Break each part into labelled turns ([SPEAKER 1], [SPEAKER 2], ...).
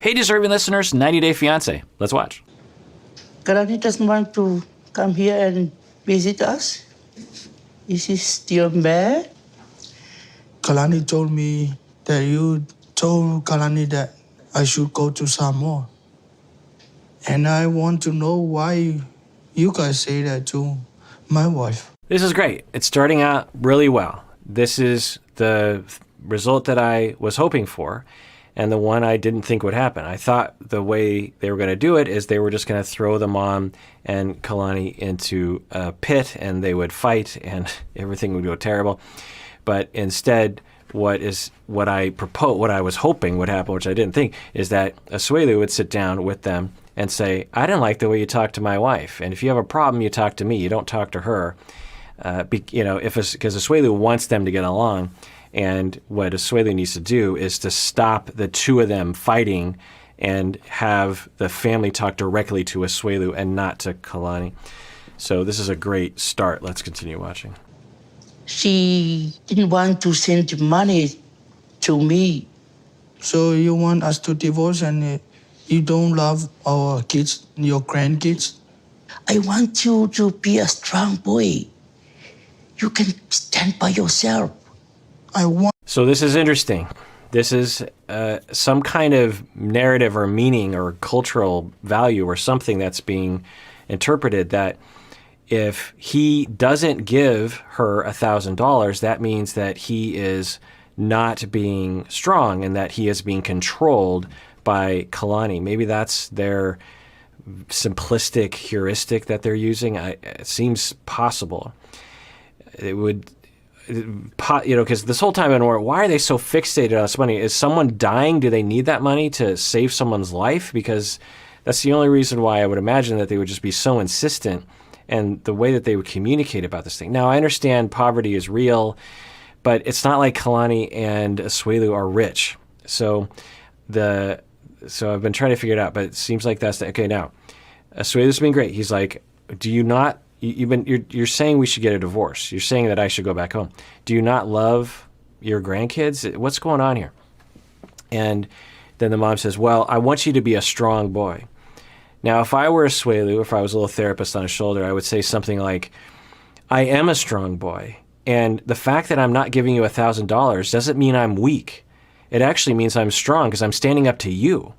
[SPEAKER 1] Hey, deserving listeners, 90 Day Fiancé. Let's watch.
[SPEAKER 2] Kalani doesn't want to come here and visit us. Is he still mad?
[SPEAKER 3] Kalani told me that you told Kalani that I should go to Samoa. And I want to know why you guys say that to my wife.
[SPEAKER 1] This is great. It's starting out really well. This is the result that I was hoping for, and the one I didn't think would happen. I thought the way they were going to do it is they were just going to throw the mom and Kalani into a pit and they would fight and everything would go terrible. But instead, what I was hoping would happen, which I didn't think, is that Asuelu would sit down with them and say, I didn't like the way you talked to my wife. And if you have a problem, you talk to me. You don't talk to her. Because Asuelu wants them to get along. And what Asuelu needs to do is to stop the two of them fighting and have the family talk directly to Asuelu and not to Kalani. So this is a great start. Let's continue watching.
[SPEAKER 2] She didn't want to send money to me.
[SPEAKER 3] So you want us to divorce and you don't love our kids, your grandkids?
[SPEAKER 2] I want you to be a strong boy. You can stand by yourself.
[SPEAKER 1] So this is interesting. This is some kind of narrative or meaning or cultural value or something that's being interpreted that if he doesn't give her $1,000, that means that he is not being strong and that he is being controlled by Kalani. Maybe that's their simplistic heuristic that they're using. It seems possible. It would, because this whole time I've been wondering, why are they so fixated on this money? Is someone dying? Do they need that money to save someone's life? Because that's the only reason why I would imagine that they would just be so insistent and the way that they would communicate about this thing. Now, I understand poverty is real, but it's not like Kalani and Asuelu are rich. So I've been trying to figure it out, but it seems like that's okay. Now, Asuelu's been great. He's like, do you not? You're saying we should get a divorce. You're saying that I should go back home. Do you not love your grandkids? What's going on here? And then the mom says, well, I want you to be a strong boy. Now, if I were Asuelu, if I was a little therapist on his shoulder, I would say something like, I am a strong boy. And the fact that I'm not giving you $1,000 doesn't mean I'm weak. It actually means I'm strong because I'm standing up to you.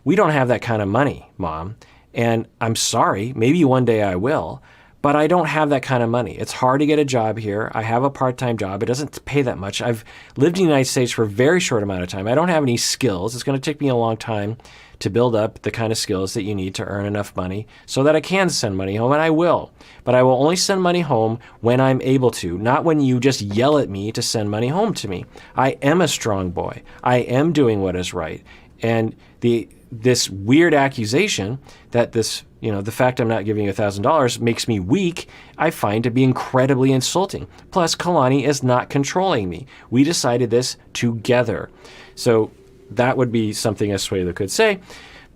[SPEAKER 1] We don't have that kind of money, Mom. And I'm sorry, maybe one day I will. But I don't have that kind of money. It's hard to get a job here. I have a part-time job. It doesn't pay that much. I've lived in the United States for a very short amount of time. I don't have any skills. It's going to take me a long time to build up the kind of skills that you need to earn enough money so that I can send money home, and I will. But I will only send money home when I'm able to, not when you just yell at me to send money home to me. I am a strong boy. I am doing what is right. And this weird accusation that the fact I'm not giving you $1,000 makes me weak, I find to be incredibly insulting. Plus, Kalani is not controlling me. We decided this together. So that would be something Asuelu could say,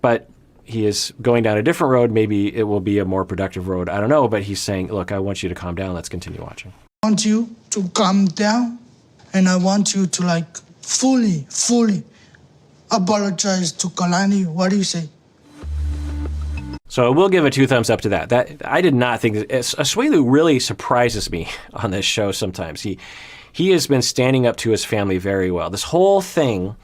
[SPEAKER 1] but he is going down a different road. Maybe it will be a more productive road. I don't know, but he's saying, look, I want you to calm down. Let's continue watching.
[SPEAKER 3] I want you to calm down, and I want you to fully apologize to Kalani. What do you say?
[SPEAKER 1] So we'll give a 2 thumbs up to that. That I did not think Asuelu really surprises me on this show sometimes. He has been standing up to his family very well. This whole thing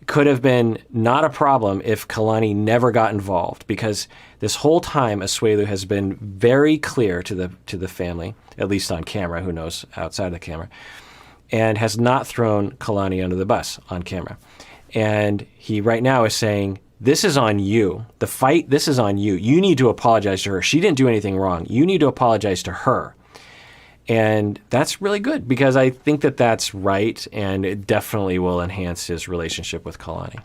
[SPEAKER 1] could have been not a problem if Kalani never got involved, because this whole time Asuelu has been very clear to the family, at least on camera, who knows outside of the camera, and has not thrown Kalani under the bus on camera. And he right now is saying, this is on you. The fight, this is on you. You need to apologize to her. She didn't do anything wrong. You need to apologize to her. And that's really good, because I think that that's right, and it definitely will enhance his relationship with Kalani.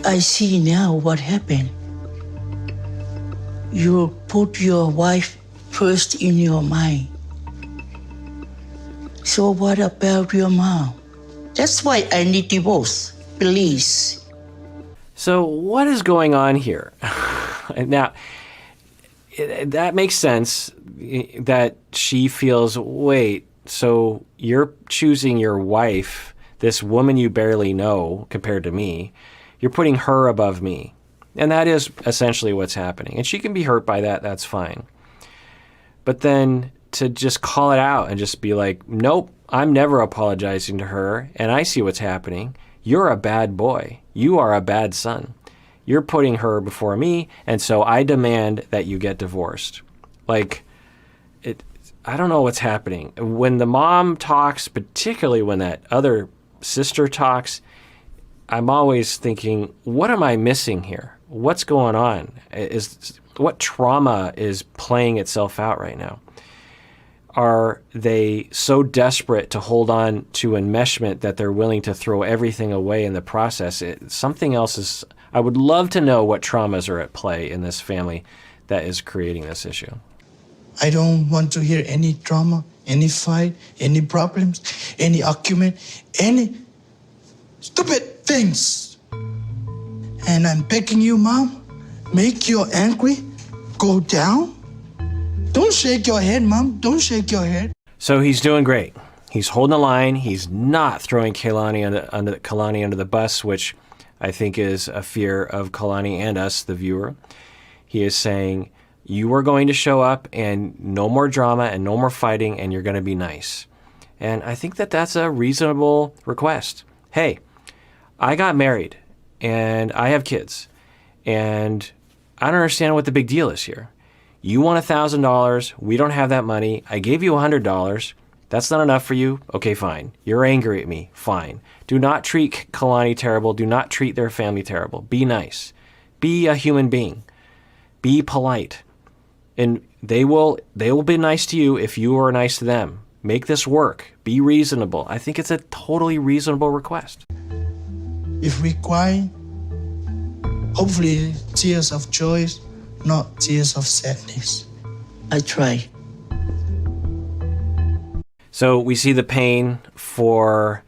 [SPEAKER 2] I see now what happened. You put your wife first in your mind. So what about your mom? That's why I need divorce, please.
[SPEAKER 1] So what is going on here? Now, that makes sense that she feels, wait, so you're choosing your wife, this woman you barely know compared to me, you're putting her above me. And that is essentially what's happening. And she can be hurt by that. That's fine. But then to just call it out and just be like, nope, I'm never apologizing to her. And I see what's happening. You're a bad boy. You are a bad son. You're putting her before me. And so I demand that you get divorced. Like, I don't know what's happening. When the mom talks, particularly when that other sister talks, I'm always thinking, what am I missing here? What's going on? What trauma is playing itself out right now? Are they so desperate to hold on to enmeshment that they're willing to throw everything away in the process? Something else is... I would love to know what traumas are at play in this family that is creating this issue.
[SPEAKER 3] I don't want to hear any drama, any fight, any problems, any argument, any stupid things. And I'm begging you, Mom, make your angry go down. Don't shake your head, Mom. Don't shake your head.
[SPEAKER 1] So he's doing great. He's holding the line. He's not throwing Kalani under the bus, which I think is a fear of Kalani and us, the viewer. He is saying, you are going to show up and no more drama and no more fighting and you're going to be nice. And I think that that's a reasonable request. Hey, I got married and I have kids and I don't understand what the big deal is here. You want $1,000. We don't have that money. I gave you $100. That's not enough for you. Okay, fine. You're angry at me. Fine. Do not treat Kalani terrible. Do not treat their family terrible. Be nice. Be a human being. Be polite. And they will be nice to you if you are nice to them. Make this work. Be reasonable. I think it's a totally reasonable request.
[SPEAKER 3] If we cry, hopefully tears of joy, not tears of sadness.
[SPEAKER 2] I try.
[SPEAKER 1] So we see the pain for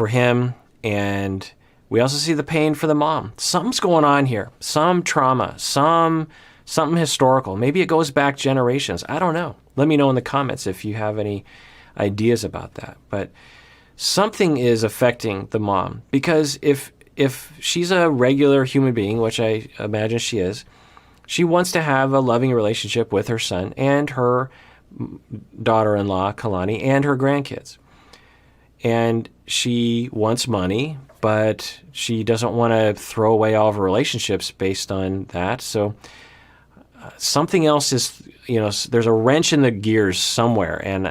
[SPEAKER 1] him, and we also see the pain for the mom. Something's going on here. Some trauma. Something historical. Maybe it goes back generations. I don't know. Let me know in the comments if you have any ideas about that. But something is affecting the mom, because if she's a regular human being, which I imagine she is, she wants to have a loving relationship with her son and her daughter-in-law, Kalani, and her grandkids. And she wants money, but she doesn't want to throw away all of her relationships based on that. So something else is, there's a wrench in the gears somewhere, and,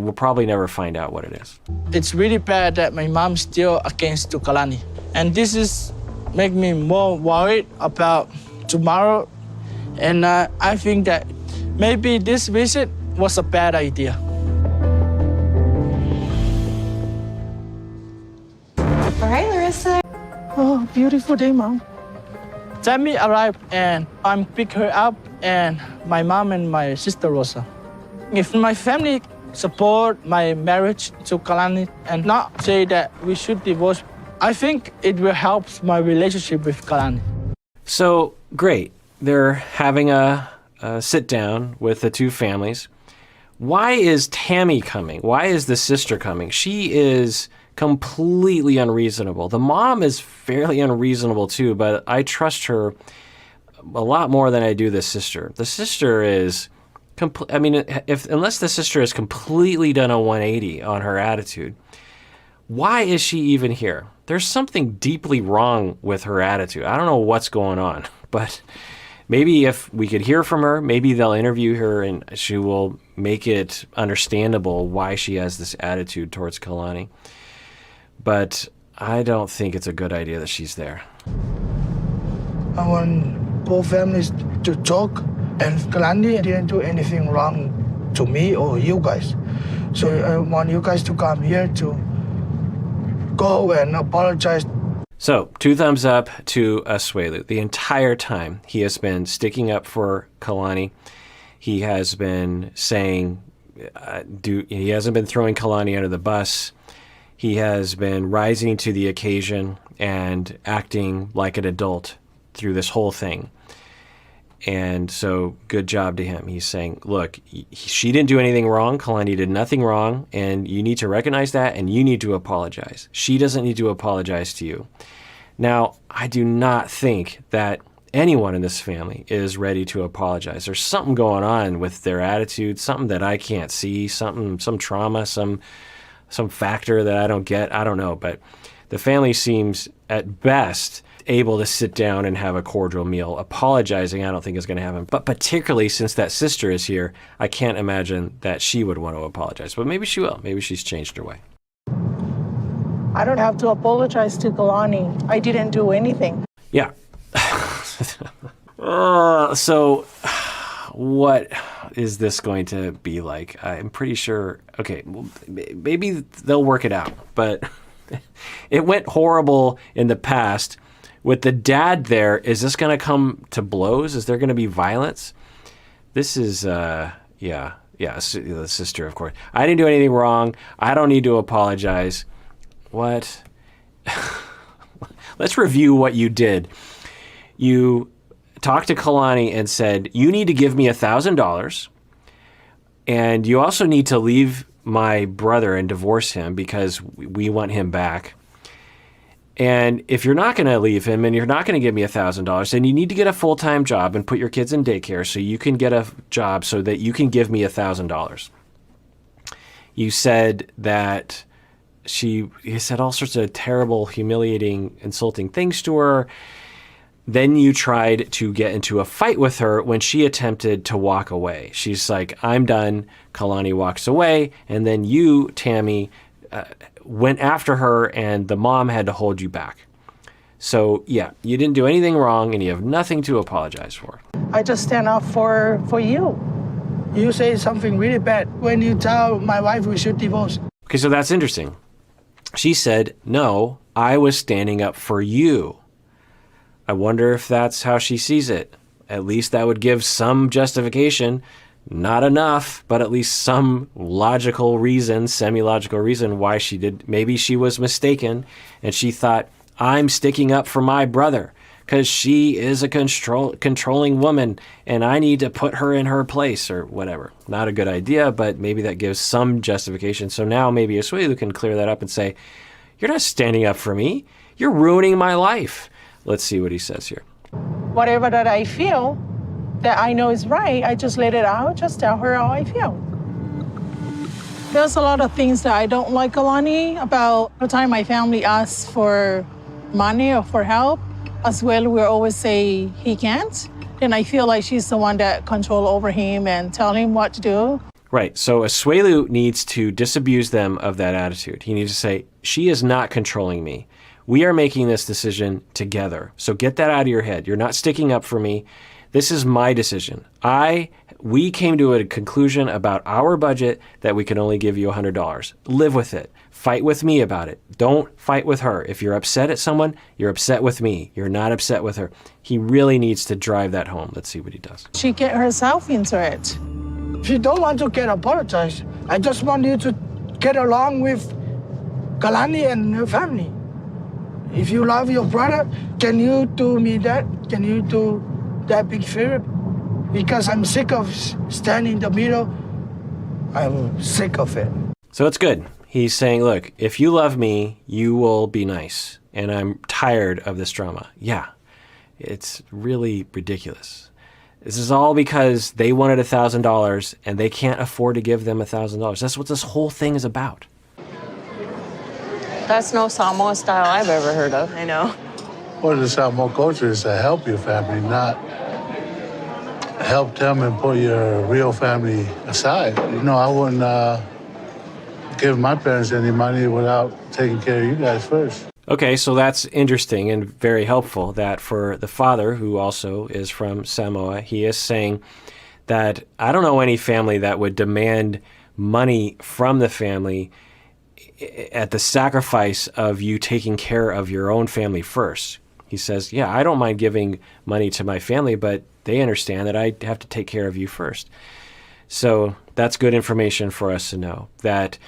[SPEAKER 1] we'll probably never find out what it is.
[SPEAKER 3] It's really bad that my mom's still against to Kalani. And this is make me more worried about tomorrow. And I think that maybe this visit was a bad idea.
[SPEAKER 4] All right, Larissa.
[SPEAKER 3] Oh, beautiful day, Mom. Tammy arrived and I'm pick her up, and my mom and my sister Rosa. If my family support my marriage to Kalani and not say that we should divorce, I think it will help my relationship with Kalani.
[SPEAKER 1] So, great. They're having a sit down with the two families. Why is Tammy coming? Why is the sister coming? She is completely unreasonable. The mom is fairly unreasonable too, but I trust her a lot more than I do the sister. The sister is, unless the sister has completely done a 180 on her attitude, why is she even here? There's something deeply wrong with her attitude. I don't know what's going on, but maybe if we could hear from her, maybe they'll interview her and she will make it understandable why she has this attitude towards Kalani. But I don't think it's a good idea that she's there.
[SPEAKER 3] I want both families to talk, and Kalani didn't do anything wrong to me or you guys. So I want you guys to come here to go and apologize.
[SPEAKER 1] So, 2 thumbs up to Asuelu. The entire time he has been sticking up for Kalani. He has been saying, he hasn't been throwing Kalani under the bus. He has been rising to the occasion and acting like an adult through this whole thing. And so good job to him. He's saying, look, she didn't do anything wrong. Kalani did nothing wrong. And you need to recognize that and you need to apologize. She doesn't need to apologize to you. Now, I do not think that anyone in this family is ready to apologize. There's something going on with their attitude, something that I can't see, some trauma, some factor that I don't get. I don't know. But the family seems at best able to sit down and have a cordial meal. Apologizing, I don't think is going to happen. But particularly since that sister is here, I can't imagine that she would want to apologize. But maybe she will. Maybe she's changed her way.
[SPEAKER 5] I don't have to apologize to Kalani. I didn't do anything.
[SPEAKER 1] Yeah. So what is this going to be like? I'm pretty sure, okay, well, maybe they'll work it out. But it went horrible in the past. With the dad there, is this going to come to blows? Is there going to be violence? This is, the sister, of course. I didn't do anything wrong. I don't need to apologize. What? Let's review what you did. You talked to Kalani and said, you need to give me $1,000. And you also need to leave my brother and divorce him because we want him back. And if you're not going to leave him and you're not going to give me $1,000, then you need to get a full-time job and put your kids in daycare so you can get a job so that you can give me $1,000. You said that you said all sorts of terrible, humiliating, insulting things to her. Then you tried to get into a fight with her when she attempted to walk away. She's like, I'm done. Kalani walks away. And then you, Tammy, went after her and the mom had to hold you back. So yeah, you didn't do anything wrong and you have nothing to apologize for.
[SPEAKER 5] I just stand up for you.
[SPEAKER 3] You say something really bad when you tell my wife we should divorce.
[SPEAKER 1] Okay, so that's interesting. She said, no, I was standing up for you. I wonder if that's how she sees it. At least that would give some justification. Not enough, but at least some logical reason, semi-logical reason why she did. Maybe she was mistaken and she thought, I'm sticking up for my brother because she is a controlling woman and I need to put her in her place or whatever. Not a good idea, but maybe that gives some justification. So now maybe Asuelu can clear that up and say, you're not standing up for me. You're ruining my life. Let's see what he says here.
[SPEAKER 5] Whatever that I feel that I know is right, I just let it out, just tell her how I feel. There's a lot of things that I don't like Kalani about. The time my family asks for money or for help, as well, we always say he can't. Then I feel like she's the one that control over him and tell him what to do.
[SPEAKER 1] Right. So Asuelu needs to disabuse them of that attitude. He needs to say, she is not controlling me. We are making this decision together. So get that out of your head. You're not sticking up for me. This is my decision. We came to a conclusion about our budget that we can only give you $100. Live with it. Fight with me about it. Don't fight with her. If you're upset at someone, you're upset with me. You're not upset with her. He really needs to drive that home. Let's see what he does.
[SPEAKER 5] She get herself into it.
[SPEAKER 3] If you don't want to get apologized, I just want you to get along with Kalani and her family. If you love your brother, can you do me that? Can you do that big favor? Because I'm sick of standing in the middle. I'm sick of it.
[SPEAKER 1] So it's good. He's saying, look, if you love me, you will be nice. And I'm tired of this drama. Yeah, it's really ridiculous. This is all because they wanted $1,000 and they can't afford to give them $1,000. That's what this whole thing is about.
[SPEAKER 6] That's no Samoa style I've ever heard of. I know.
[SPEAKER 7] Well, the Samoa culture is to help your family, not help them and put your real family aside. You know, I wouldn't give my parents any money without taking care of you guys first.
[SPEAKER 1] Okay, so that's interesting and very helpful that for the father, who also is from Samoa, he is saying that I don't know any family that would demand money from the family at the sacrifice of you taking care of your own family first. He says, yeah, I don't mind giving money to my family, but they understand that I have to take care of you first. So that's good information for us to know, that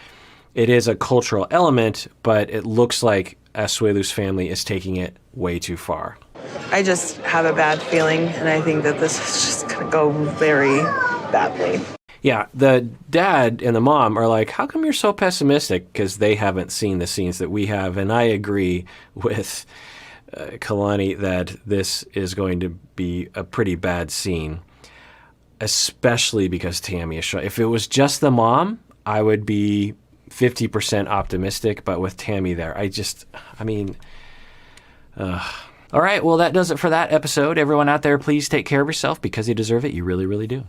[SPEAKER 1] it is a cultural element, but it looks like Asuelu's family is taking it way too far.
[SPEAKER 6] I just have a bad feeling, and I think that this is just going to go very badly.
[SPEAKER 1] Yeah, the dad and the mom are like, how come you're so pessimistic? Because they haven't seen the scenes that we have. And I agree with Kalani that this is going to be a pretty bad scene, especially because Tammy is showing. If it was just the mom, I would be 50% optimistic. But with Tammy there, all right, well, that does it for that episode. Everyone out there, please take care of yourself because you deserve it. You really, really do.